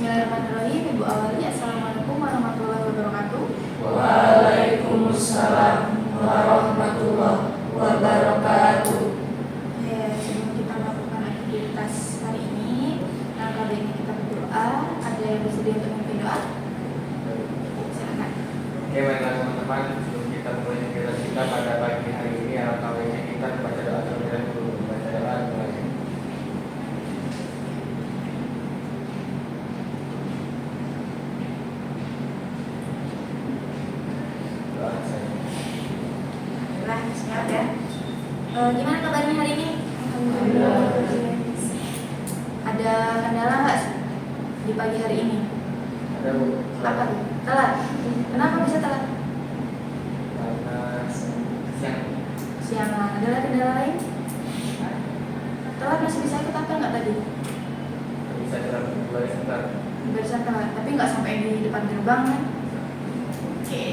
Bismillahirrahmanirrahim. Ibu awali. Assalamualaikum warahmatullahi wabarakatuh. Waalaikumsalam warahmatullahi wabarakatuh. Sebelum kita melakukan aktivitas hari ini, kali ini kita berdoa. Ada yang bersedia untuk memimpin doa? Silakan. Oke, baiklah teman-teman, sebelum kita mulai aktivitas kita pada pagi hari ini, kali ini kita membaca doa terlebih dahulu. Membaca doa mulai. Bismillah ya. Gimana kabarnya hari ini? Alhamdulillah. Ada kendala nggak di pagi hari ini? Ada Bu? Apa tuh? Telat. Kenapa bisa telat? Karena siang. Siangan. Ada kendala lain? Telat masih bisa ikut apa nggak tadi? Bisa kita mulai sebentar. Barusan telat, tapi nggak sampai di depan gerbang kan? Oke.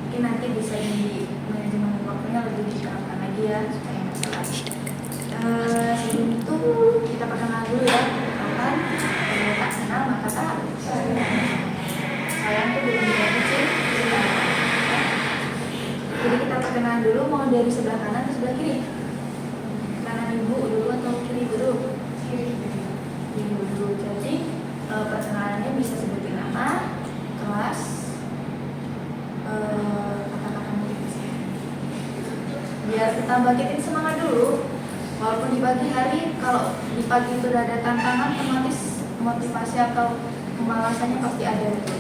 Mungkin nanti bisa di manajemen waktunya lebih diterapkan lagi ya supaya nggak salah. Sebelum itu kita perkenalan dulu ya. Kan tak kenal maka tak sayang tuh belum diganti sih. Jadi kita perkenalan dulu, mau dari sebelah kanan atau sebelah kiri? Kanan ibu dulu atau kiri dulu? Kiri dulu. Jadi perkenalannya bisa sebutin nama, kelas, kata-kata motivasi. Biar kita bangkitin semangat dulu. Walaupun di pagi hari, kalau di pagi itu udah ada tantangan, otomatis motivasi atau kemalasannya pasti ada itu.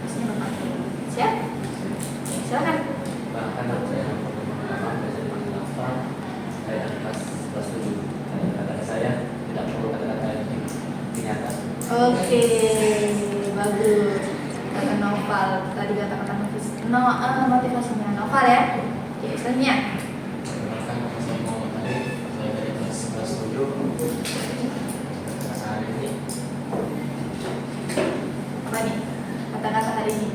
Pastinya bakal. Siap? Silakan. Bahkan saya saya kelas 7. Kata saya tidak perlu kata-kata yang dinyata. Oke, bagus. Kata Noval, tadi kata-kata motivasinya Noval ya. Oke, selanjutnya. Perkenalkan nama saya Muhammad Arif. Saya dari kelas 7. Hari ini Apa nih kata-kata hari ini?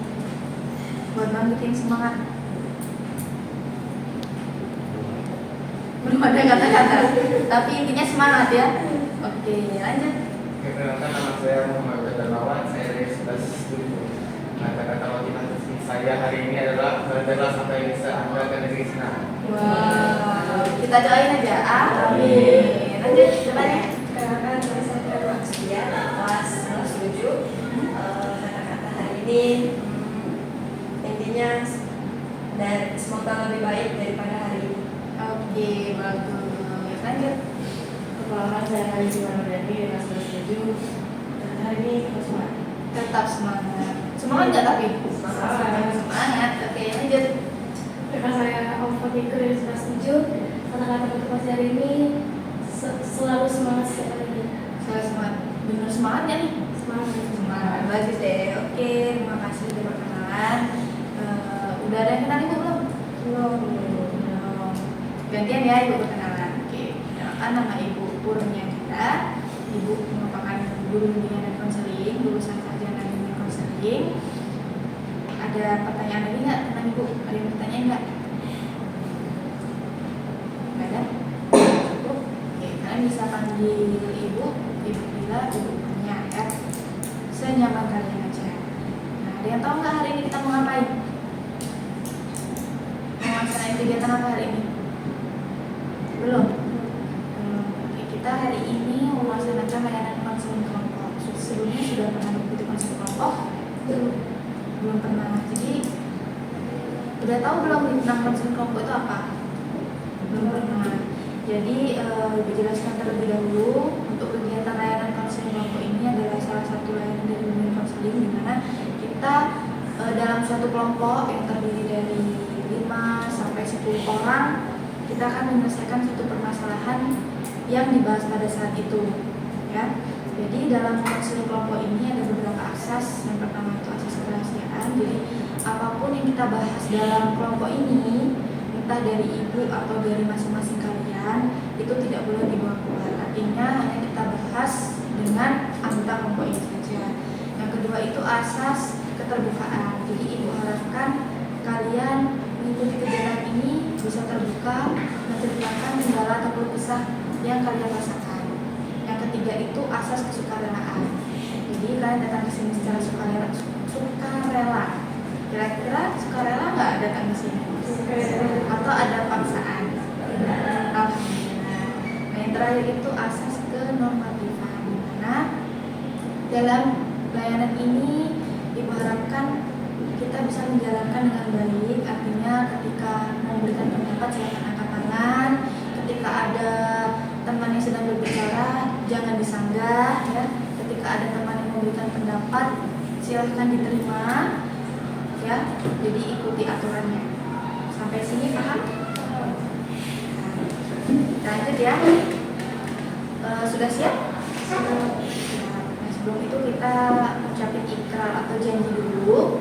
Buat bangkitin semangat. Belum ada kata-kata, tapi intinya semangat ya. Oke, lanjut. Perkenalkan, nama saya Muhammad Darmawan. Saya dari kelas 7. Kata-kata motivasi saya hari ini adalah belajarlah sampai bisa Anda ke negeri senang. Wow, kita doain aja. Amin. Lanjut, depannya. Perkenalkan, nama saya Terima Setia, kelas 7. Kata-kata hari ini intinya dan semoga lebih baik daripada hari ini. Oke, bagus. Lanjut. Perkenalkan, saya Hari Jiwanudani dari kelas 7. Dan hari ini kita semangat. Tetap semangat. Semangat nggak tapi? Semangat. Oke, lanjut. Perkenalkan, saya Alfa Fikri dari kelas 7. Kata-kata motivasi hari ini selalu semangat setiap hari. Saya semangat. Bener semangat ya nih? Semangat. Semangat. Bagus deh. Oke, terima kasih sudah perkenalan. Udah ada yang kenal ibu belum? Belum. Gantian ya ibu perkenalan. Oke. Kenalkan, nama ibu Purnia kita. Ibu merupakan guru bimbingan dan konseling, lulusan sarjana bimbingan konseling. Ada pertanyaan lagi nggak tentang ibu? Ada yang bertanya nggak? Nggak ada? Cukup. Oke, kalian bisa panggil ibu Bila, ibu Purnia ya. Senyaman kalian aja. Nah, ada yang tahu nggak hari ini kita mau ngapain? Mau ngelaksanain kegiatan apa hari ini? Belum? Oke, kita hari ini melaksanakan layanan konseling kelompok. Sebelumnya sudah pernah mengikuti konseling kelompok? Belum pernah. Jadi udah tahu belum tentang konseling kelompok itu apa? Belum pernah. Jadi dijelaskan terlebih dahulu, untuk kegiatan layanan konseling kelompok ini adalah salah satu layanan dari bimbingan konseling di mana kita dalam suatu kelompok yang terdiri dari 5 sampai 10 orang, kita akan menyelesaikan suatu permasalahan yang dibahas pada saat itu ya. Jadi dalam konseling kelompok ini ada beberapa asas. Yang pertama itu asas kerahasiaan. Jadi apapun yang kita bahas dalam kelompok ini, entah dari ibu atau dari masing-masing kalian, itu tidak boleh dibawa keluar. Artinya hanya kita bahas dengan anggota kelompok ini saja. Yang kedua itu asas keterbukaan. Jadi ibu harapkan kalian mengikuti kegiatan ini bisa terbuka, menceritakan kendala atau keluh kesah yang kalian rasakan. Yang ketiga itu asas kesukarelaaan. Jadi kalian datang ke sini secara sukarela. Sukarela. Kira-kira sukarela nggak datang ke sini? Atau ada paksaan? Alhamdulillah. Nah, yang terakhir itu asas kenormatifan. Dimana dalam layanan ini Ibu harapkan kita bisa menjalankan dengan baik. Artinya ketika memberikan pendapat silakan angkat tangan. Ketika ada teman yang sedang berbicara jangan disanggah ya. Ketika ada teman yang memberikan pendapat silahkan diterima ya. Jadi ikuti aturannya. Sampai sini paham? Lanjut ya. Sudah siap? Nah, sebelum itu kita ucapin ikrar atau janji dulu.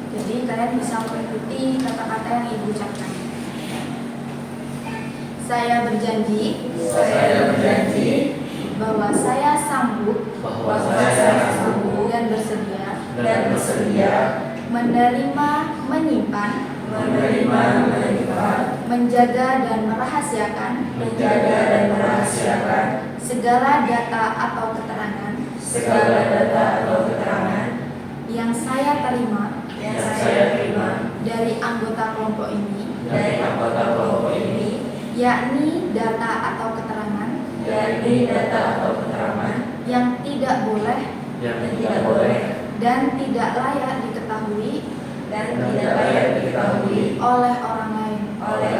Jadi kalian bisa mengikuti kata-kata yang Ibu ucapkan. Saya berjanji bahwa saya sanggup dan bersedia menerima, menyimpan, menjaga dan merahasiakan segala data atau keterangan yang saya terima dari anggota kelompok ini, yakni data atau keterangan yang tidak boleh dan tidak layak diketahui oleh orang lain. Oke,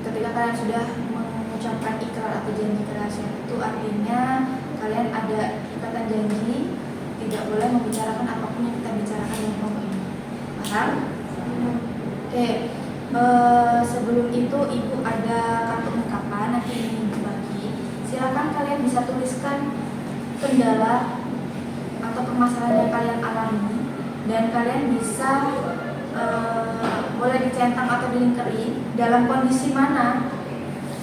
ketika kalian sudah mengucapkan ikrar atau janji kerahasiaan itu artinya kalian ada ikatan janji tidak boleh membicarakan apapun yang kita bicarakan dalam kelompok ini. Paham? Oke. Sebelum itu Ibu ada kartu ungkapan nanti ini dibagi. Silakan kalian bisa tuliskan kendala atau permasalahan yang kalian alami dan kalian bisa boleh dicentang atau dilingkari dalam kondisi mana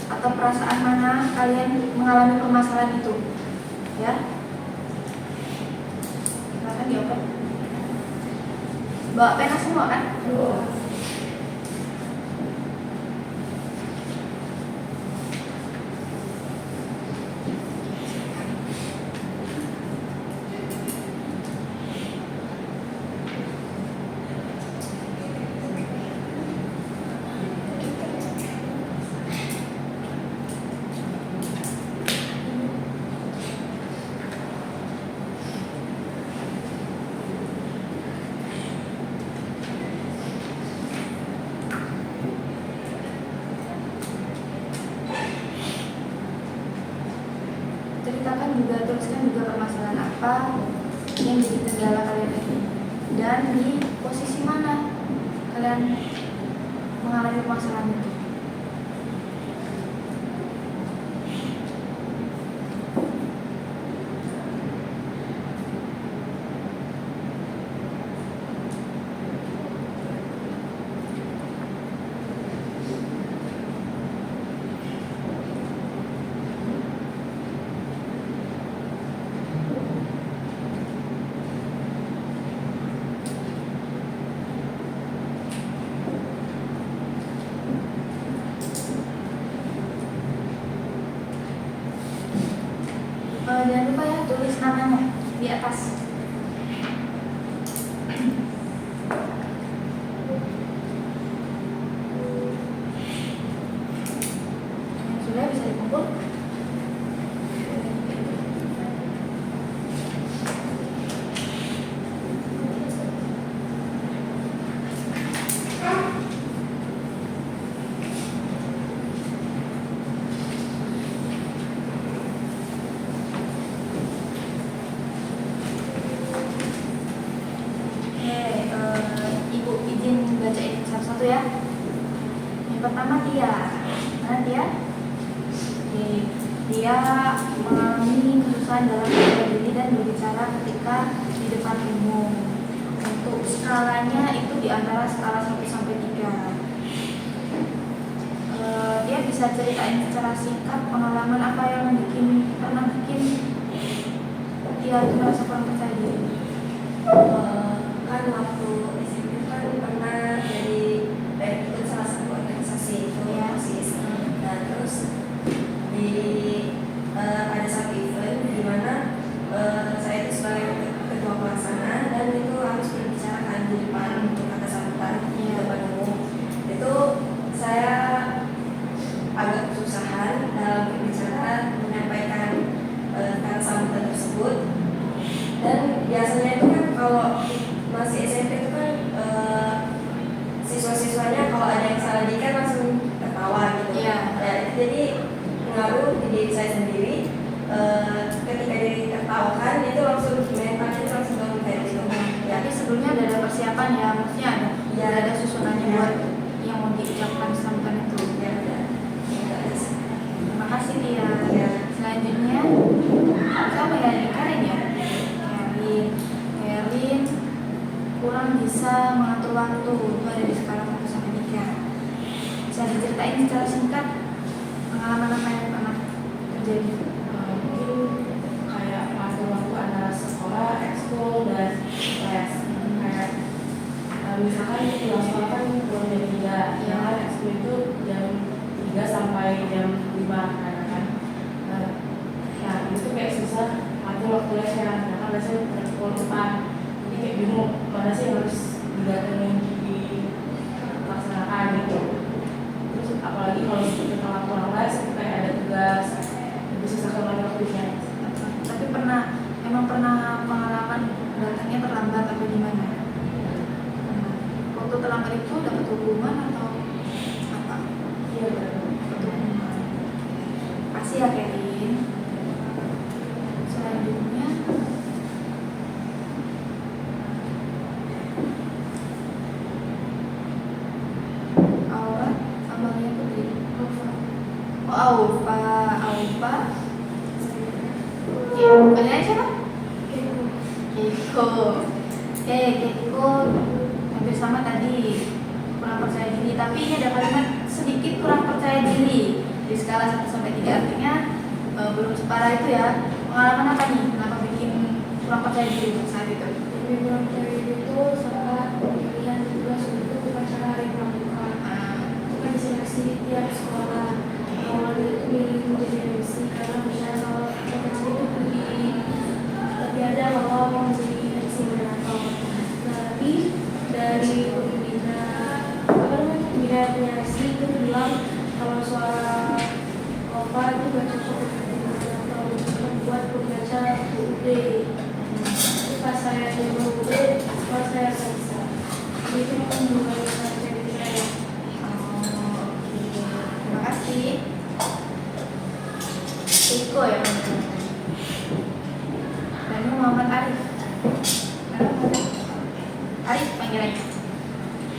atau perasaan mana kalian mengalami permasalahan itu ya. Silakan diopen. Bawa pena semua kan? Ceritakan juga, tuliskan juga permasalahan apa yang jadi kendala kalian ini dan di posisi mana kalian mengalami permasalahan itu. Jangan lupa ya tulis namanya di atas. Yang sudah bisa dikumpul. Ibu izin bacain satu-satu ya. Yang pertama Tia. Mana Tia? Dia mengalami kesusahan dalam menjaga diri dan berbicara ketika di depan umum. Untuk skalanya itu di antara skala 1 sampai 3. Dia bisa ceritain secara singkat pengalaman apa yang pernah bikin dia itu merasa kurang percaya diri. Kan waktu SMP kan pernah jadi ikut salah satu organisasi itu ya OSIS. Nah terus di ada satu event di mana saya itu sebagai tahu kan itu langsung mentalnya itu langsung bangun kayak gitu ya. Jadi sebelumnya ada persiapan ya, maksudnya ada Ya. ada susunannya Ya. buat yang mau diucapkan sambutan itu. Ya udah. Terima kasih Tia. Ya. Selanjutnya siapa ya? Karin ya. Karin kurang bisa mengatur waktu, itu ada di skala 1 sampai 3. Bisa diceritain secara singkat pengalaman apa yang pernah terjadi? Mungkin kayak ngatur waktu antara sekolah, ekskul, dan les. Kayak misalkan pulang sekolah kan pulang jam 3, ya kan ekskul itu jam 3 sampai jam 5 kan. Nah itu kayak susah ngatur waktu lesnya, karena kan lesnya dari pukul 4. Jadi kayak bingung mana sih yang harus didatengin dilaksanakan gitu. Terus apalagi kalau kita pulang les itu kayak ada tugas, lebih susah kalau waktunya. Tapi emang pernah pengalaman datangnya terlambat atau gimana? Waktu terlambat itu dapat hukuman atau apa? Iya benar. Dapat hukuman. Kasih ya Kevin. Selanjutnya Aura, abangnya Putri. Oh, Aufa. Ya, kalian siapa? Keiko. Keiko hampir sama tadi, kurang percaya diri. Tapi ini ada kalimat sedikit kurang percaya diri di skala 1 sampai 3, artinya belum separah itu ya. Pengalaman apa nih? Kenapa bikin kurang percaya diri saat itu? Jadi pulang dari itu saat pemilihan tugas untuk upacara hari pramuka. Itu kan diseleksi tiap sekolah. Awalnya itu milih menjadi MC karena misalnya kalau anak kecil itu lebih ada bahwa mau menjadi MC moderator. Nah, tapi dari pembina penyeleksi itu bilang kalau suara Opa itu gak cocok untuk moderator, buat pembaca UUD. Pas saya di UUD, pas saya nggak bisa. Jadi itu membuat saya jadi saya. Terima kasih. Iko ya. Dan ini Muhammad Arif. Arif panggilannya.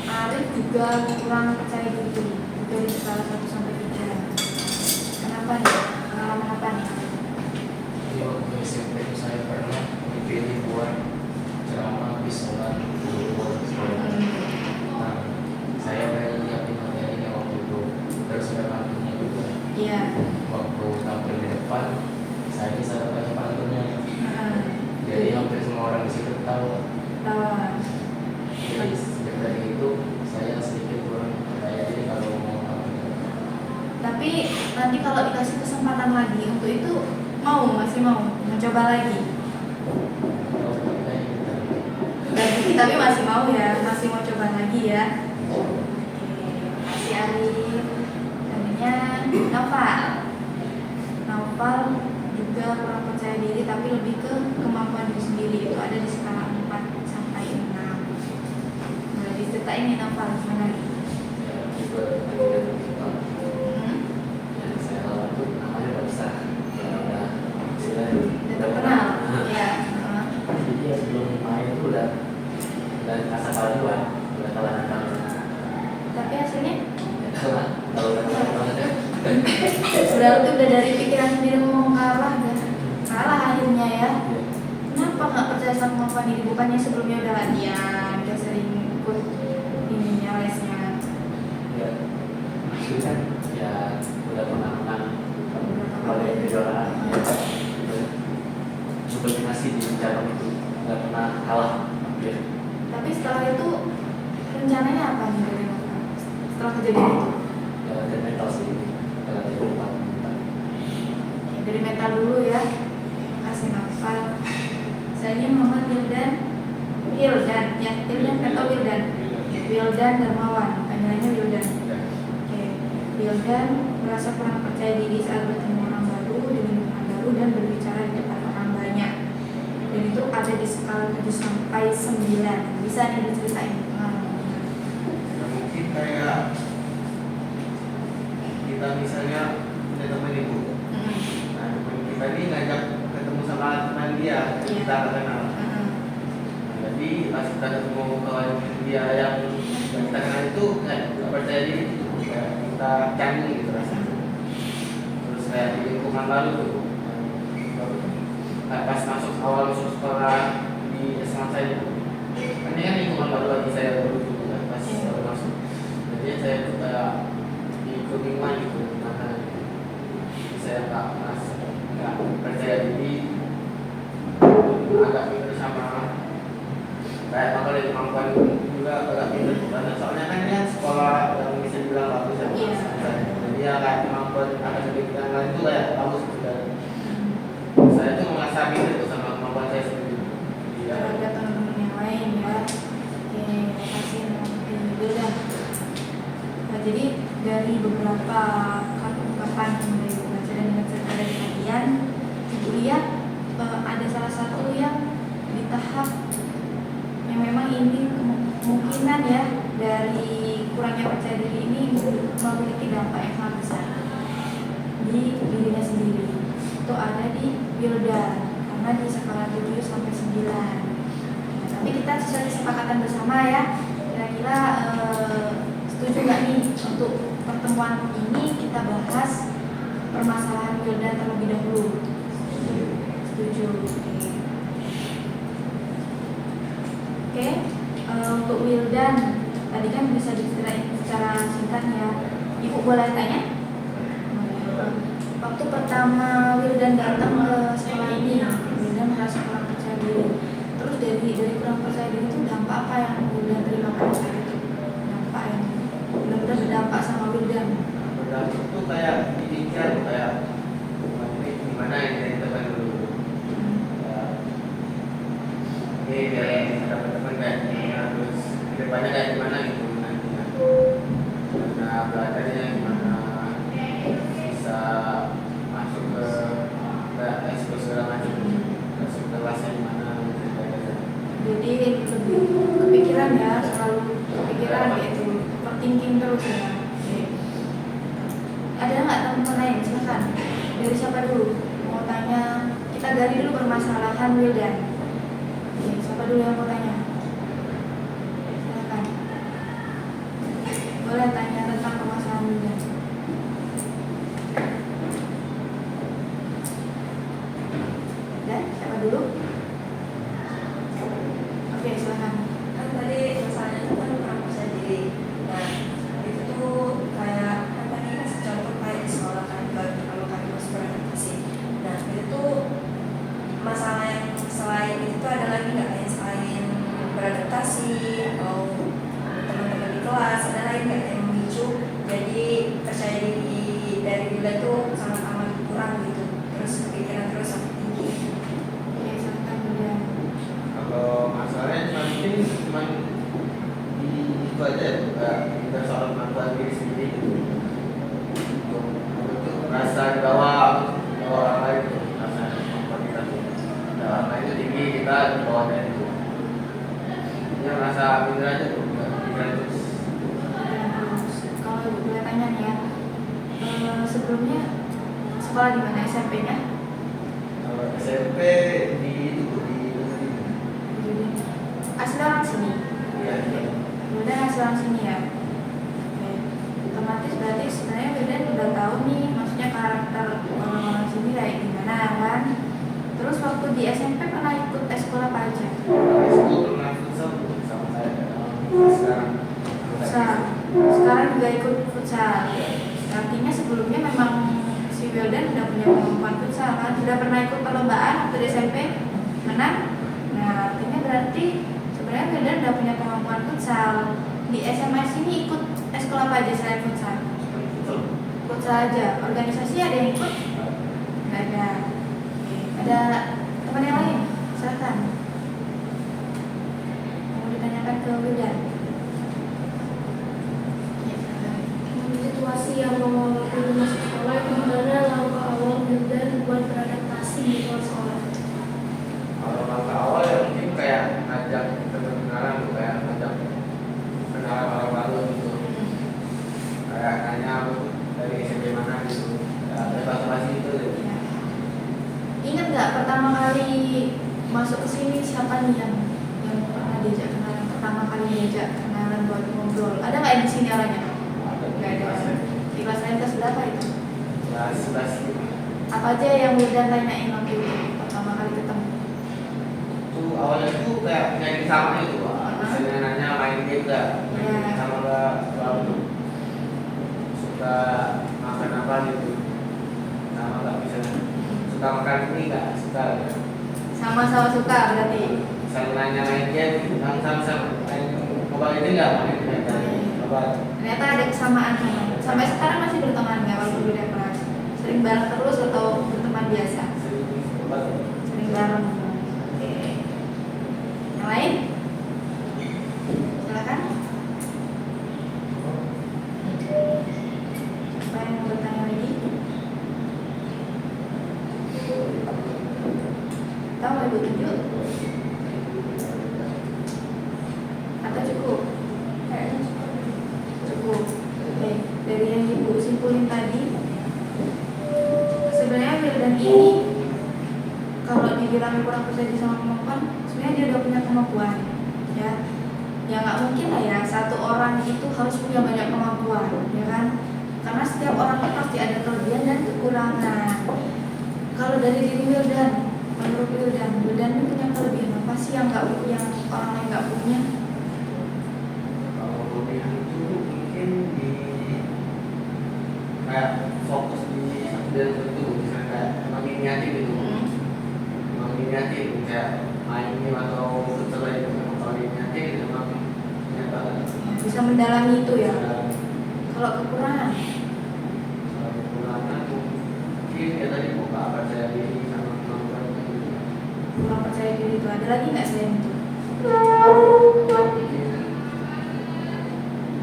Arif juga kurang percaya diri, juga di skala 1 sampai 3. Kenapa nih? Pengalaman apa nih? Jadi waktu SMP itu saya pernah dipilih buat ceramah di sholat di luar sekolah. Nah, saya pengen nyiapin materinya waktu itu, terus ada pantunnya juga. Iya. Waktu tampil di depan, saya bisa baca pantunnya. Jadi hampir semua orang di situ tahu. Jadi sejak dari itu saya sedikit kurang percaya diri kalau mau tampil. Tapi nanti kalau dikasih kesempatan lagi untuk itu masih mau mencoba lagi. Kalau kayak gitu. Tapi masih mau ya, masih mau coba lagi ya. Oke, makasih Arif. Selanjutnya Naufal. Naufal juga kurang percaya diri tapi lebih ke kemampuan diri sendiri, itu ada di skala 4 sampai 6. Nah, diceritain nih Naufal gimana nih? Ya, juga kandidat kita. Hmm? Yang saya lawan tuh namanya Barsa. Ya udah istilahnya Udah terkenal? Ya. Jadi dia sebelum main itu udah rasa kalah dua, udah kalah nakal. Tapi hasilnya Ya kalah, kalau udah kalah banget ya. berarti udah dari pikiran sendiri mau kalah dan kalah akhirnya ya. Ya, Kenapa nggak percaya sama kemampuan diri? Bukannya sebelumnya udah latihan, udah sering ikut ininya lesnya. ya. Maksudnya kan ya udah pernah menang pada kejuaraan. Ya. Dominasi di cabang itu nggak pernah kalah. Ya. Tapi setelah itu rencananya apa nih dari Nova? Setelah kejadian itu? Dan mental sih, kalau dari mental. Oke, dari mental dulu ya. Terima kasih Nova. Saya Muhammad Wildan atau Wildan Darmawan. Panggilannya Wildan. Oke, Wildan merasa kurang percaya diri saat bertemu orang baru di lingkungan baru dan berbicara di depan orang banyak. Dan itu ada di skala 7 sampai 9. Bisa nih diceritain pengalamannya. Nah, mungkin kayak kita misalnya punya teman ibu. Nah, teman kita ini ngajak ketemu sama sama teman dia kita nggak kenal. Mm-mm. Nah, jadi pas kita ketemu kawan dia yang kita kenal itu nggak percaya diri, kayak kita canggung gitu rasanya. Terus kayak di lingkungan baru tuh, kayak pas awal masuk sekolah di SMA saya, ini kan lingkungan baru lagi saya baru juga pas baru masuk. Jadi saya tuh kayak kebingungan gitu, mana saya nggak merasa nggak percaya diri, agak minder sama kayak kalau dari kemampuan juga agak minder karena soalnya kan dia sekolah yang bisa dibilang bagus ya. Iya. Jadi ya kayak kemampuan akademik yang lain itu kayak bagus juga. Saya tuh merasa minder tuh sama kemampuan saya sendiri. Iya. Ada teman-teman yang lain ya. Oke, makasih dulu dah. Nah, jadi dari beberapa ungkapan yang dari baca dan dengan cerita dari kalian, Ibu lihat ada salah satu yang di tahap yang memang ini kemungkinan ya dari kurangnya percaya diri ini memiliki dampak yang sangat besar di dirinya sendiri. Itu ada di Wildan karena di skala 7 sampai 9. Nah, tapi kita sesuai kesepakatan bersama ya. Kira-kira setuju nggak nih untuk pertemuan ini kita bahas permasalahan Wildan terlebih dahulu? Setuju. Oke. Untuk Wildan tadi kan bisa diceritain secara singkat ya. Ibu boleh tanya? Waktu pertama Wildan datang ke sekolah ini, Wildan merasa kurang percaya diri. Terus dari kurang percaya diri itu dampak apa yang Wildan terima pada saat itu? Dampak yang benar-benar berdampak sama Wildan. Berdampak itu kayak didikan kayak gimana yang dari teman dulu. Ini biar kita dapat teman kayak gimana, terus kedepannya kayak gimana gitu nantinya. Karena belajarnya gimana bisa masuk ke ekskul segala macam, masuk kelasnya gimana gitu. Jadi lebih kepikiran ya, selalu kepikiran gitu, overthinking terus ya. Oke. Ada nggak teman-teman lain? Silakan. Dari siapa dulu? Mau tanya? Kita gali dulu permasalahan Wildan. Oke, siapa dulu yang mau tanya? Silakan. Boleh tanya tentang permasalahan Wildan. Dan siapa dulu? Oke, silakan. Kan tadi masalahnya itu kan kurang percaya diri. Nah, itu tuh kayak kan tadi kasih contoh kayak di sekolah kan kalau kami harus beradaptasi. Nah, itu tuh masalah yang selain itu tuh ada lagi nggak yang selain beradaptasi atau teman-teman di kelas ada lagi nggak yang memicu jadi percaya diri dari Bila tuh sangat amat kurang gitu, terus kepikiran terus sampai tinggi. Oke, silakan Wildan. Kalau masalahnya cuma di itu aja ya, kita soal kemampuan diri sendiri gitu. Untuk merasa di bawah orang lain gitu, merasa kemampuan kita tuh. Nah, orang lain itu tinggi, kita di bawahnya itu. Dia merasa minder aja tuh, minder terus. Kalau ibu boleh tanya nih ya, sebelumnya sekolah di mana SMP-nya? Kalau SMP di itu di Jadi asli orang sini. ya, Wildan asli orang sini ya. Oke. Otomatis berarti sebenarnya Wildan udah tahu nih, maksudnya karakter orang-orang sini kayak gimana kan? Terus waktu di SMP pernah ikut tes sekolah apa aja? itu pernah futsal sama saya sekarang. Sekarang juga ikut futsal. Artinya sebelumnya memang si Wildan udah punya kemampuan futsal kan? Sudah pernah ikut perlombaan waktu di SMP? Menang? Nah, artinya berarti sebenarnya Wildan udah punya kemampuan futsal. Di SMA sini ikut sekolah apa aja selain futsal? Futsal aja. Organisasi ada yang ikut? Nggak ada. Oke. Ada teman yang lain? Silakan. Mau ditanyakan ke Wildan? Ya, silakan. Situasi yang waktu masuk sekolah itu gimana langkah awal Wildan buat beradaptasi di luar sekolah? Kalau langkah awal ya mungkin kayak ngajak kenalan tuh, kayak ngajak kenalan orang baru gitu, kayak nanya lu dari SMP mana gitu, ya bebas-bebas gitu deh. Ya. Ingat nggak pertama kali masuk ke sini siapa nih yang pernah diajak kenalan, pertama kali diajak kenalan buat ngobrol? Ada nggak di sini orangnya? Nggak ada. Di kelas lain kelas berapa itu? Kelas 11 Apa aja yang Wildan tanyain waktu itu pertama kali ketemu? tuh awalnya tuh kayak penyanyi sama itu Pak. Misalnya nanya main game gak, main Iya. game sama gak, selalu suka makan apa gitu, sama gak misalnya suka makan ini gak, suka gak. Sama-sama suka berarti. Misalnya nanya main game, sama-sama main mobile ini gak, main mobile. Ternyata ada kesamaan sampai sekarang masih berteman nggak waktu beda kelas? Sering bareng terus atau berteman biasa? Sering mobile. Sering bareng. Oke. Yang lain? Silakan. Apa yang mau bertanya lagi? Tahu Ibu tunjuk? Atau cukup? Kayaknya cukup. Cukup. Oke. Dari yang Ibu simpulin tadi, sebenarnya Wildan ini kalau dibilang kurang percaya diri sama kemampuan, sebenarnya dia udah punya kemampuan, ya. Ya nggak mungkin lah ya satu orang itu harus punya banyak kemampuan, ya kan? Karena setiap orang itu pasti ada kelebihan dan kekurangan. Kalau dari diri Wildan, menurut Wildan ini punya kelebihan apa sih yang orang lain nggak punya? Kalau kelebihan itu mungkin di kayak fokus di satu dan tertentu, misalnya kayak emang inisiatif gitu, emang inisiatif kayak main game atau futsal itu memang kalau inisiatif emang nyata. Bisa mendalami itu ya. Dan Kalau kekurangan, kalau kekurangan mungkin ya tadi buka percaya diri sama kemampuan itu. kurang percaya diri itu ada lagi nggak selain itu? Mungkin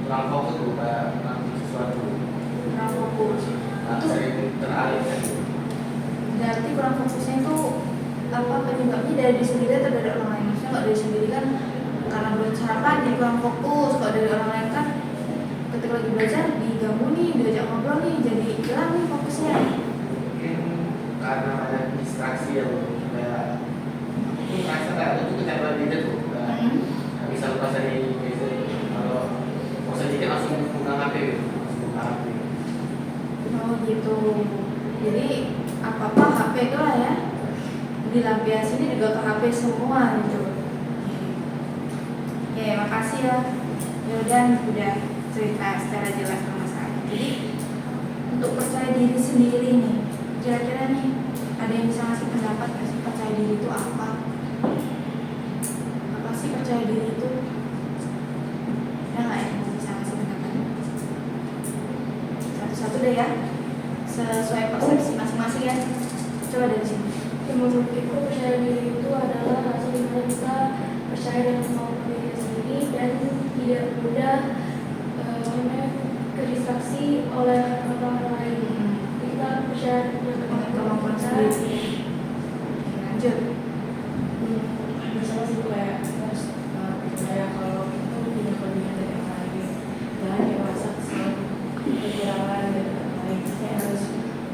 kurang fokus tuh kayak melakukan sesuatu, Kurang fokus. nggak Itu sering teralihkan. berarti kurang fokusnya itu apa penyebabnya dari diri sendiri atau dari orang lain? Maksudnya kalau dari sendiri kan karena belajar apa jadi kurang fokus. Kalau dari orang lain kan ketika lagi belajar diganggu nih, diajak ngobrol nih, jadi hilang nih fokusnya. Mungkin karena banyak distraksi ya Bu. Kayak aku merasa kayak aku tuh kecanduan diri tuh kayak nggak bisa lepas dari itu. Kalau bosan dikit langsung buka HP gitu, langsung buka HP. Oh gitu. Jadi apa-apa HP itu lah ya. Dilampiasinnya juga ke HP semua gitu. Oke, makasih ya. Yaudah udah cerita secara jelas sama saya. Jadi untuk percaya diri sendiri nih, kira-kira nih ada yang bisa ngasih pendapat nggak sih percaya diri itu apa? Apa sih percaya diri itu? Ada nggak yang bisa ngasih pendapat? Satu-satu deh ya, sesuai persepsi masing-masing ya. Coba dari sini. Menurutku percaya diri itu adalah hasil dimana kita percaya dengan kemampuan diri sendiri dan tidak mudah kedistraksi oleh orang lain. Kita percaya dengan Kemampuan kita. sendiri. Lanjut. Misalnya sih kayak kita harus percaya kalau kita punya kelebihan dari orang lain, jangan kayak merasa kesal kekurangan dari orang lain. Saya harus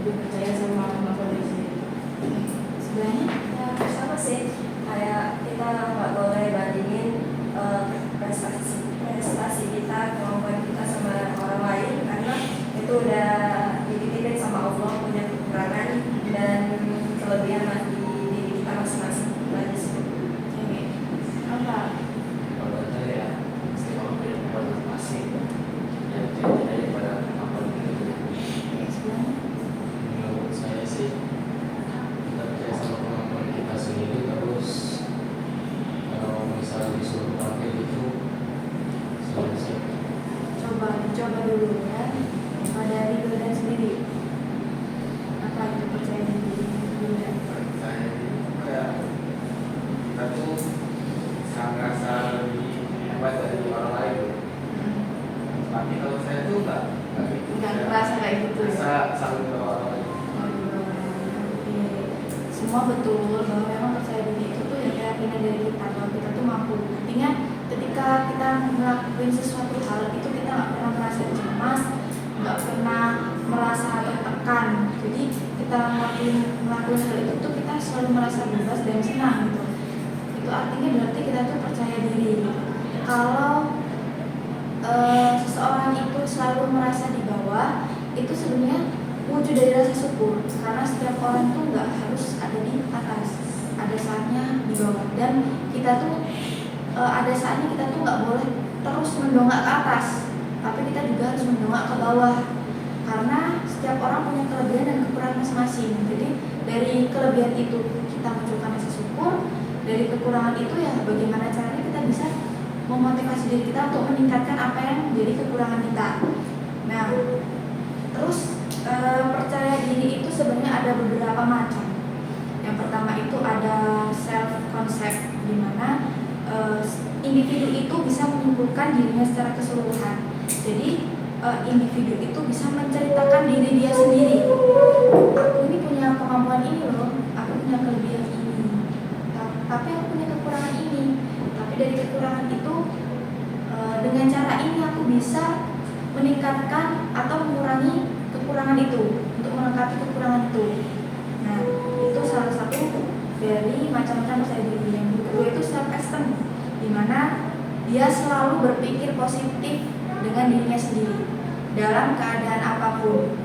lebih percaya sama kemampuan diri sendiri. Sebenarnya Ya, sama sih. Kayak kita nggak boleh bandingin prestasi kita, kemampuan kita sama orang lain karena itu udah dititipin sama Allah punya kekurangan dan kelebihan di diri kita masing-masing. Itu aja sih. Oke. Apa? Kalau saya ya mesti mengambil kemampuan masing yang tinggi daripada kemampuan itu. Sebenarnya Menurut saya sih kita percaya sama kemampuan kita sendiri, terus kalau misalnya disuruh pakai itu selesai. coba dulu ya. Dari Wildan sendiri. Apa itu percaya diri Wildan? Saya kayak kita tuh merasa lebih hebat dari orang lain. Tapi kalau saya tuh nggak gitu. Nggak Saya ngerasa kayak gitu ya? Merasa saling ke orang lain. Oke. Semua betul bahwa memang percaya diri itu tuh ya keyakinan dari kita bahwa kita tuh mampu. Artinya ketika kita ngelakuin sesuatu hal itu kita nggak pernah merasa cemas, nggak pernah merasa tertekan. Jadi kita ngelakuin hal itu tuh kita selalu merasa bebas dan senang gitu. ini berarti kita tuh percaya diri. Kalau seseorang itu selalu merasa di bawah, itu sebenarnya wujud dari rasa syukur, karena setiap orang tuh nggak harus ada di atas, ada saatnya di bawah. Dan kita tuh ada saatnya kita tuh nggak boleh terus mendongak ke atas, tapi kita juga harus mendongak ke bawah, karena setiap orang punya kelebihan dan kekurangan masing-masing. Jadi dari kelebihan itu kita munculkan rasa syukur, dari kekurangan itu ya bagaimana caranya kita bisa memotivasi diri kita untuk meningkatkan apa yang menjadi kekurangan kita. Nah, terus percaya diri itu sebenarnya ada beberapa macam. Yang pertama itu ada self concept, di mana individu itu bisa menyimpulkan dirinya secara keseluruhan. Jadi individu itu bisa menceritakan diri dia sendiri. Aku ini punya kemampuan ini loh, aku punya kelebihan ini, tapi aku punya kekurangan ini. Tapi dari kekurangan itu, dengan cara ini aku bisa meningkatkan atau mengurangi kekurangan itu untuk melengkapi kekurangan itu. Nah, itu salah satu dari macam-macam percaya diri. Yang kedua itu self esteem, di mana dia selalu berpikir positif dengan dirinya sendiri dalam keadaan apapun.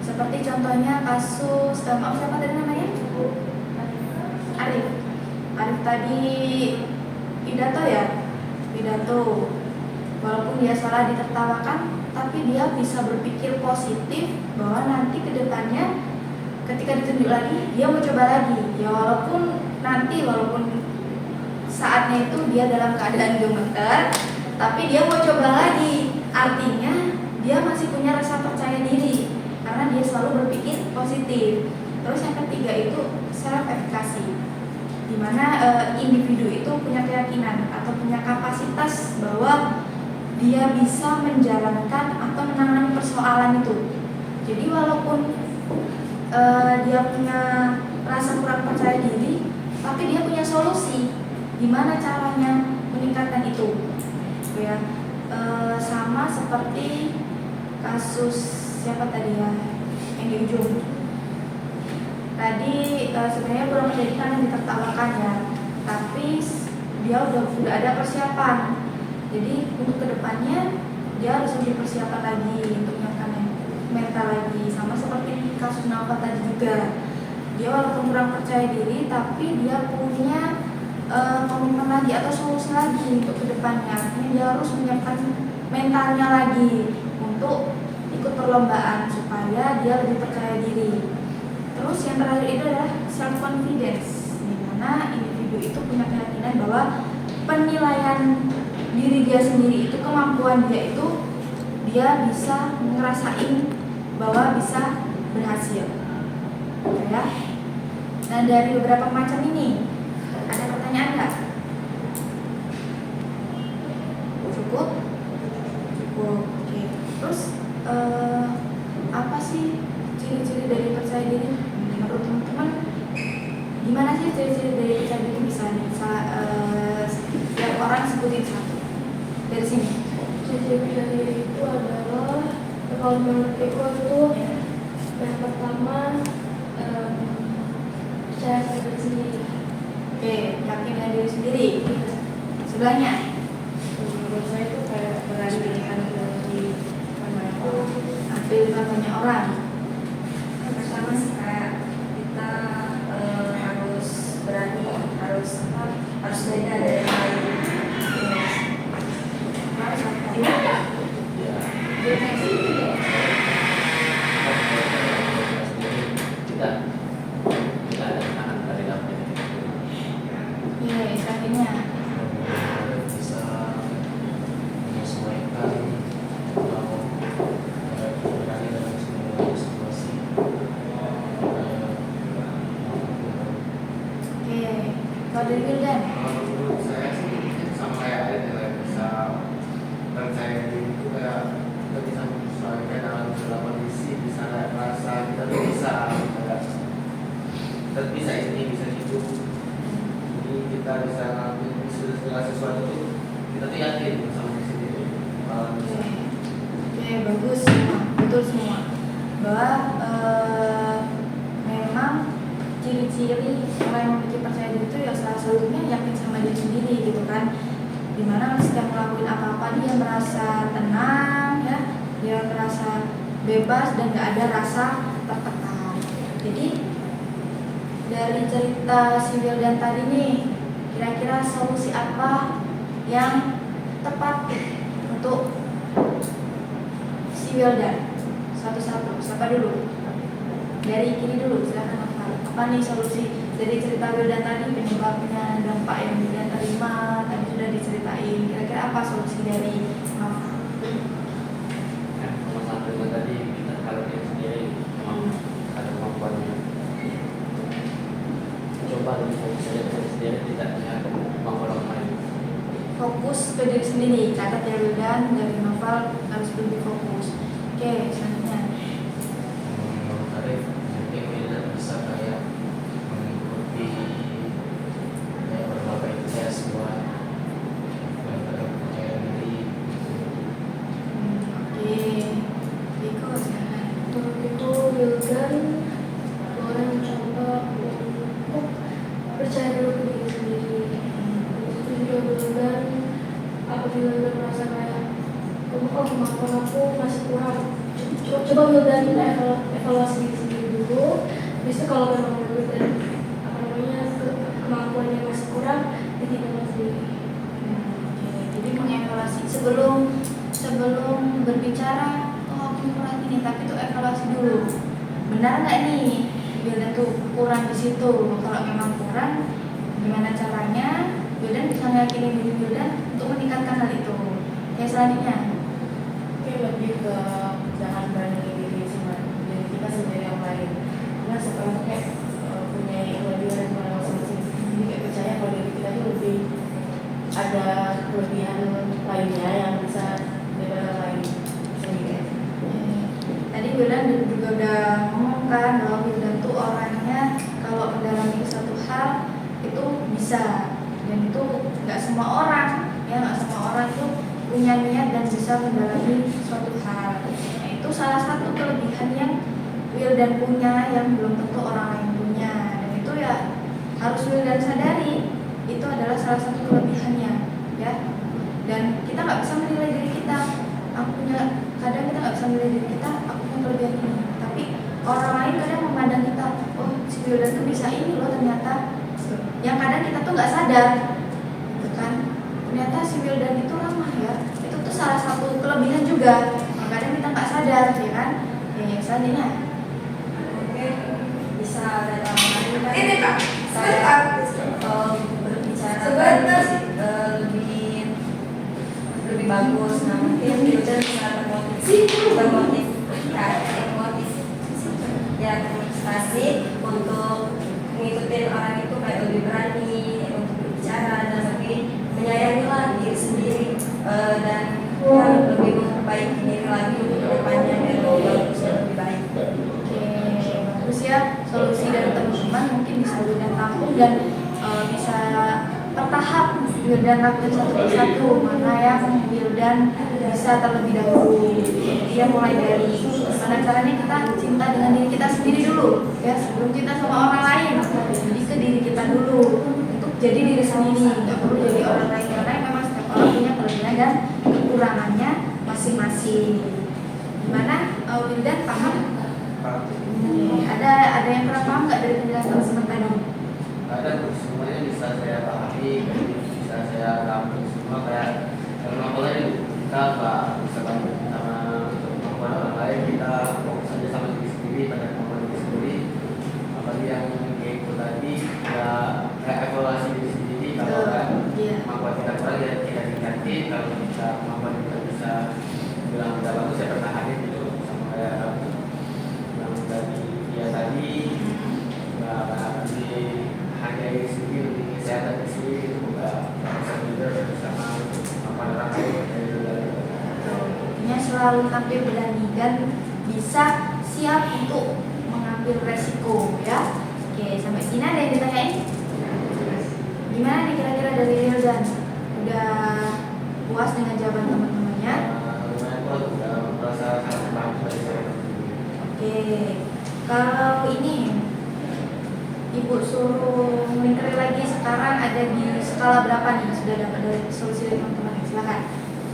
Seperti contohnya kasus siapa tadi namanya? Arif tadi pidato. Walaupun dia salah ditertawakan, tapi dia bisa berpikir positif bahwa nanti ke depannya ketika ditunjuk lagi dia mau coba lagi. Ya walaupun saatnya itu dia dalam keadaan gemeter, tapi dia mau coba lagi. Artinya dia masih punya rasa percaya diri karena dia selalu berpikir positif. Terus yang ketiga itu self efficacy, di mana individu itu punya keyakinan atau punya kapasitas bahwa dia bisa menjalankan atau menangani persoalan itu. Jadi walaupun dia punya rasa kurang percaya diri, tapi dia punya solusi gimana caranya meningkatkan itu. Ya, sama seperti kasus siapa tadi ya yang di ujung. Tadi sebenarnya kurang percaya diri karena ditertawakan ya, tapi dia udah ada persiapan. Jadi untuk kedepannya dia harus lebih persiapan lagi untuk menyiapkan mental lagi. Sama seperti kasus Naufal tadi juga, dia walaupun kurang percaya diri tapi dia punya komitmen lagi atau solusi lagi untuk kedepannya. Artinya dia harus menyiapkan mentalnya lagi untuk ikut perlombaan supaya dia lebih percaya diri. Terus yang terakhir itu adalah self confidence, di mana individu itu punya keyakinan bahwa penilaian diri dia sendiri itu, kemampuan dia itu, dia bisa ngerasain bahwa bisa berhasil. Ya. Nah, dari beberapa macam ini ada pertanyaan nggak? Cukup? Oke. Terus apa sih ciri-ciri dari percaya diri? Menurut teman-teman, gimana sih ciri-ciri dari percaya diri? Bisa nih, setiap orang sebutin satu dari sini. Ciri-ciri percaya diri itu adalah, kalau menurut aku itu yang pertama percaya pada diri sendiri. Oke, yakin dengan diri sendiri. Sebelahnya, Menurut saya itu kayak berani ambil di banyak orang. ambil banyak orang. Yang pertama sih kayak kita harus berani, harus beda dari yang lain. Harus apa? Kita ada tekanan dari dalam Iya, istilahnya. bisa menyesuaikan atau berani dalam semua situasi. Oke, kalau dari Wildan, Kalau menurut saya sih sama kayak Arin ya, bisa percaya diri itu kayak kita bisa menyesuaikan dalam segala kondisi, bisa kayak merasa kita tuh bisa kayak kita bisa ini bisa hidup, jadi kita bisa ngelakuin segala sesuatu itu kita tuh yakin sama diri sendiri kalau bisa. Oke, bagus semua, betul semua. Bahwa memang ciri-ciri orang yang memiliki percaya diri itu ya salah satunya yakin sama diri sendiri. dimana setiap ngelakuin apa-apa dia merasa tenang ya, dia merasa bebas dan gak ada rasa tertekan. Jadi dari cerita si Wildan tadi nih, kira-kira solusi apa yang tepat untuk si Wildan? Satu-satu, siapa dulu? Dari kini dulu, silakan Noval. Apa nih solusi dari cerita Wildan tadi, penyebabnya, dampak yang Wildan terima tadi sudah diceritain. Kira-kira apa solusi dari Noval? Nomor satu itu tadi kita kalau dia sendiri memang ada kemampuannya. Coba lebih fokus saja ke diri sendiri, tidak melihat kemampuan orang lain. Fokus ke diri sendiri, catat ya Wildan, dari Noval harus lebih fokus. Oke, selanjutnya. Menurut Arif, mungkin kita bisa kayak mengikuti kayak berbagai tes buat percaya diri. Oke, Iko silakan. Untuk itu Wildan boleh mencoba untuk percaya dulu ke diri sendiri. Itu juga Wildan apabila Wildan merasa kayak kemampuan aku masih kurang, coba Wildan evaluasi diri sendiri dulu. Bisa kalau memang Wildan kemampuannya masih kurang, ditinggalkan sendiri. Oke, jadi mengevaluasi sebelum berbicara, oh aku kurang ini, tapi tuh evaluasi dulu. Benar nggak nih Wildan tuh kurang di situ? Kalau memang kurang, gimana caranya Wildan bisa meyakini diri Wildan untuk meningkatkan hal itu? Oke, selanjutnya. Oke, lebih ke jangan bandingin diri sama diri kita sendiri yang lain. Karena setelah kayak punya kelebihan masing-masing, jadi kayak percaya kalau diri kita itu lebih ada kelebihan lainnya yang bisa daripada orang lain sendiri. Tadi Wildan juga udah ngomong kan bahwa Wildan tuh orangnya kalau mendalami satu hal itu bisa, dan itu nggak semua orang ya, nggak semua orang tuh punya niat dan bisa mendalami suatu hal. Nah, itu salah satu kelebihan yang Wildan punya yang belum tentu orang lain punya, dan itu ya harus Wildan sadari itu adalah salah satu kelebihannya ya. Dan kita nggak bisa menilai diri kita, kadang kita nggak bisa menilai diri kita, aku punya kelebihan ini, tapi orang lain kadang memandang kita, oh si Wildan tuh bisa ini loh ternyata, yang kadang kita tuh nggak sadar gitu kan. Ternyata si Wildan itu ramah ya, itu tuh salah satu kelebihan juga, yang kadang kita nggak sadar ya kan. Ya selanjutnya. Oke, bisa ada tambahan kan? Ini, Kak. Saya berbicara lebih bagus. Nah mungkin kita bisa termotivasi untuk mengikuti orang itu kayak lebih berani untuk berbicara dan lebih menyayangilah diri sendiri, dan lebih memperbaiki diri lagi untuk kedepannya biar lebih bagus dan lebih baik. Oke, bagus ya, solusi dari teman-teman mungkin bisa Wildan tampung dan bisa bertahap Wildan lakukan satu persatu, mana yang Wildan bisa terlebih dahulu. Dia mulai dari mana caranya kita cinta dengan diri kita sendiri dulu ya, sebelum cinta sama orang lain. Jadi ke diri kita dulu, untuk jadi diri sendiri, nggak perlu jadi orang lain, karena memang setiap orang punya kelebihan dan kekurangannya masing-masing. Gimana Wildan, paham? Ada yang kurang paham nggak dari penjelasan teman-teman tadi? Ada semuanya bisa saya pahami, bisa saya rampung semua. Kayak kalau boleh kita nggak bisa bantu sama kemampuan orang lain, kita fokus saja sama diri sendiri, pada kemampuan diri sendiri. Apalagi yang kayak itu tadi ya, kayak evaluasi diri sendiri. Kalau kan kemampuan kita kurang ya kita tingkatin, kalau kita kemampuan kita bisa bilang udah bagus ya pertahanin itu, sama kayak yang dari dia tadi nggak dihargai sendiri, lebih kesehatan di sini itu nggak bisa belajar bersama orang lain. Intinya selalu tampil berani dan bisa siap untuk mengambil resiko ya. Oke, sampai sini ada yang ditanyain? Gimana nih kira-kira dari Wildan? Udah puas dengan jawaban teman-temannya? Lumayan kuat, udah merasa sangat paham dari saya. Oke, kalau ini Ibu suruh menteri lagi sekarang ada di skala berapa nih? Sudah dapat dari solusi dari teman-teman? Silakan.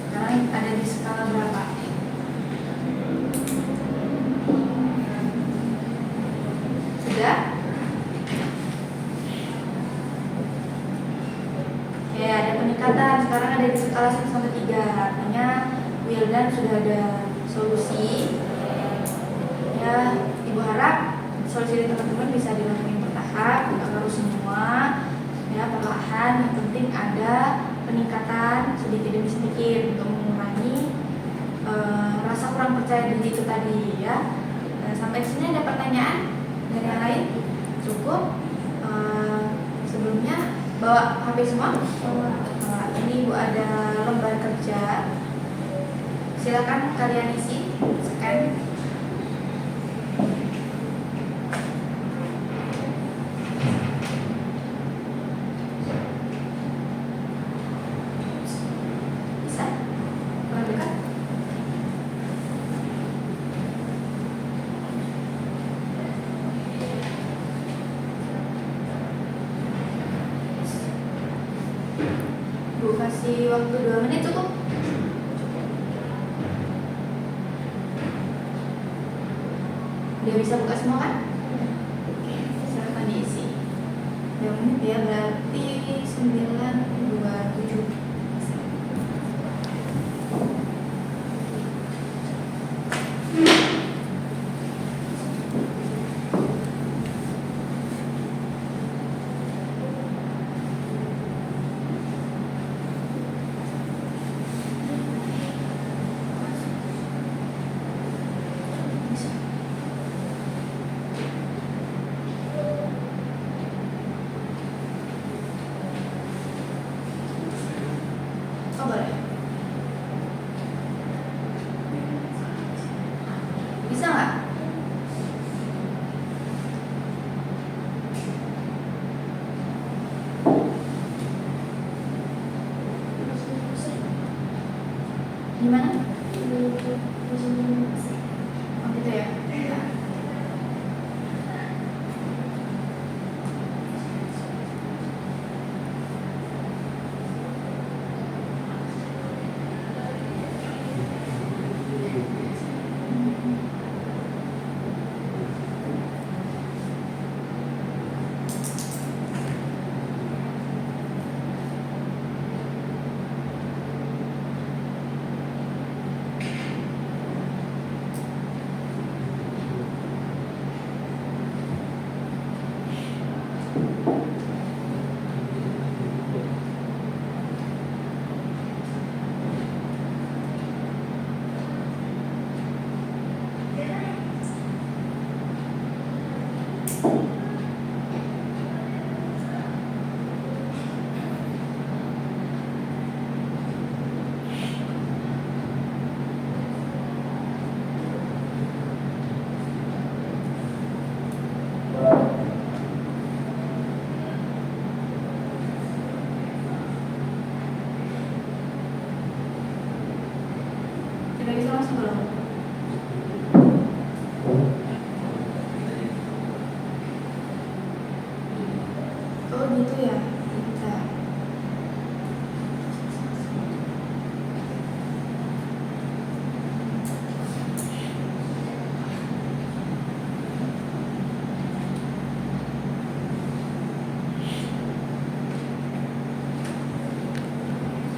Sekarang ada di skala berapa? Sudah? Oke, ada peningkatan. Sekarang ada di skala 1 sampai 3. Artinya Wildan sudah ada solusi. Ya, Ibu harap solusi dari teman-teman bisa dilakukan bertahap, tidak harus semua. Ya, perlahan. Yang penting ada peningkatan sedikit demi sedikit untuk mengurangi rasa kurang percaya diri itu tadi ya. Sampai sini ada pertanyaan dari yang lain? Cukup? Sebelumnya bawa HP semua? Ini Ibu ada lembar kerja. Silakan kalian isi, scan. Bisa? Kurang dekat? Bu kasih waktu 2 menit cukup? Udah bisa buka semua kan? Oke, silahkan diisi. 2 menit ya, berarti 9:27. Oh boleh. Bisa nggak? Gimana? Oh gitu ya. Tidak bisa langsung belum? Oh gitu ya. Bisa.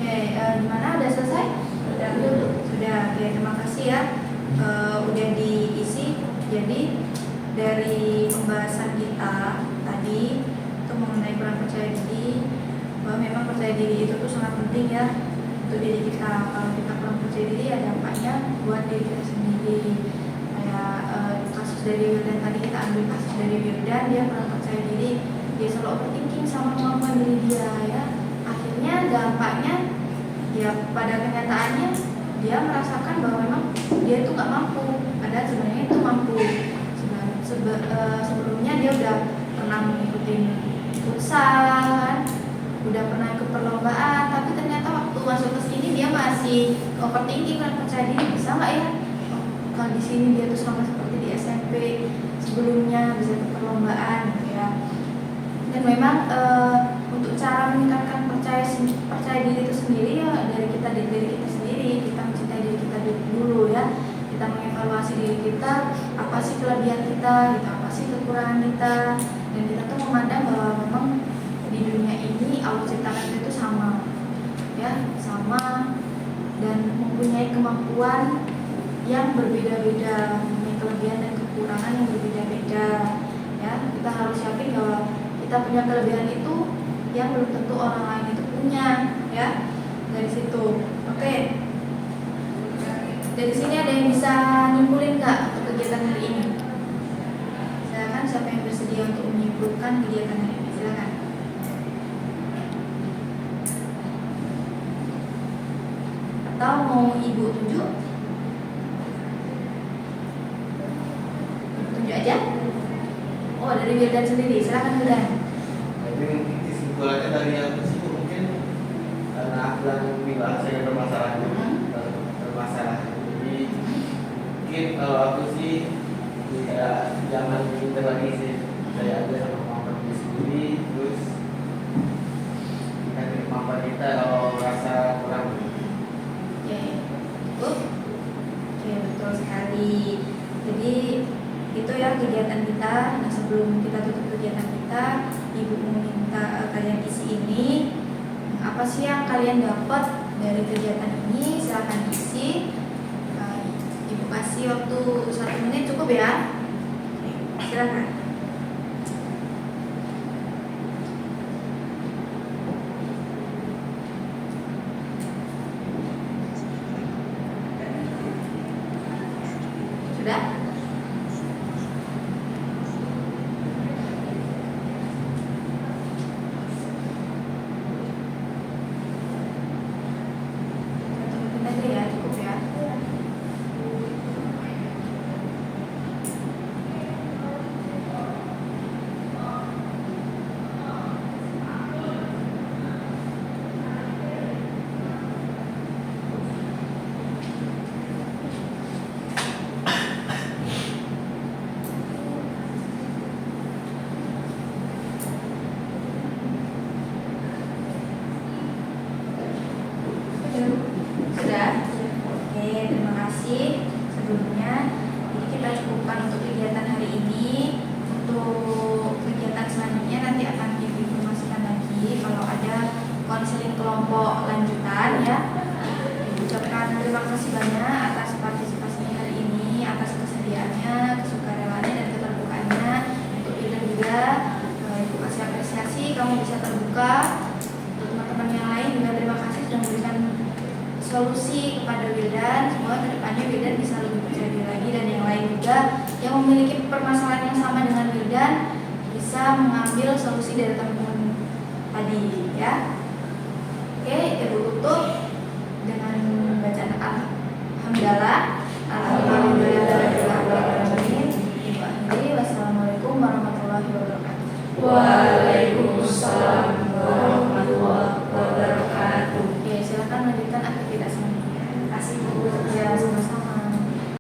Oke, gimana? Udah selesai? Sudah. Oke, terima kasih ya. Udah diisi. Jadi dari pembahasan kita tadi itu mengenai kurang percaya diri, bahwa memang percaya diri itu tuh sangat penting ya untuk diri kita. Kalau kita kurang percaya diri ada dampaknya buat diri kita sendiri. Kayak kasus dari Wildan tadi, kita ambil kasus dari Wildan, dia kurang percaya diri, dia selalu overthinking sama kemampuan diri dia ya. Akhirnya dampaknya ya pada kenyataannya dia merasakan bahwa memang dia itu nggak mampu, padahal sebenarnya itu mampu. Sebelumnya dia udah pernah mengikuti futsal kan, udah pernah ikut perlombaan, tapi ternyata waktu masuk ke sini dia masih overthinking dan percaya diri, bisa nggak ya? Oh, kalau di sini dia tuh sama seperti di SMP sebelumnya, bisa ikut perlombaan gitu ya. Dan memang untuk cara meningkatkan percaya percaya diri itu sendiri ya dari kita sendiri. Kita mencintai diri kita dulu ya. Kita mengevaluasi diri kita, apa sih kelebihan kita, gitu, apa sih kekurangan kita, dan kita tuh memandang bahwa memang di dunia ini Allah ciptakan itu sama, ya, sama dan mempunyai kemampuan yang berbeda-beda, mempunyai kelebihan dan kekurangan yang berbeda-beda, ya. Kita harus yakin bahwa kita punya kelebihan itu yang belum tentu orang lain itu punya, ya. Dari situ, oke. Dari sini ada yang bisa nyimpulin nggak untuk kegiatan hari ini? Silakan, siapa yang bersedia untuk menyimpulkan kegiatan hari ini? Silakan. Atau mau ibu tunjuk? Tunjuk aja. Oh, dari Wildan sendiri. Silakan Wildan. Jadi mungkin kesimpulannya dari aku sih mungkin karena aku yang bilang saya bermasalah jadi mungkin kalau aku sih ya jangan pinter lagi sih, saya aja sama kemampuan diri sendiri, terus kita kemampuan kita kalau rasa kurang. Oke, cukup. Oke, betul sekali. Jadi itu ya kegiatan kita. Nah, sebelum kita tutup kegiatan kita, Ibu meminta kalian isi ini. Apa sih yang kalian dapat dari kegiatan ini? Silakan isi. Ibu kasih waktu 1 menit cukup ya. Silakan. Sudah? Mungkin aja ya, cukup ya. Sudah? Oke, terima kasih sebelumnya. Jadi kita cukupkan untuk kegiatan hari ini. Untuk kegiatan selanjutnya nanti akan kita informasikan lagi kalau ada konseling kelompok lanjutan ya. Ucapkan terima kasih banyak atas partisipasinya hari ini, atas kesediaannya, kesukarelannya dan keterbukaannya. Untuk kita juga Ibu kasih apresiasi, kamu bisa terbuka. Untuk teman-teman yang lain juga terima kasih sudah memberikan solusi kepada Wildan. Semoga kedepannya Wildan bisa lebih percaya diri lagi, dan yang lain juga yang memiliki permasalahan yang sama dengan Wildan bisa mengambil solusi dari teman-teman tadi ya.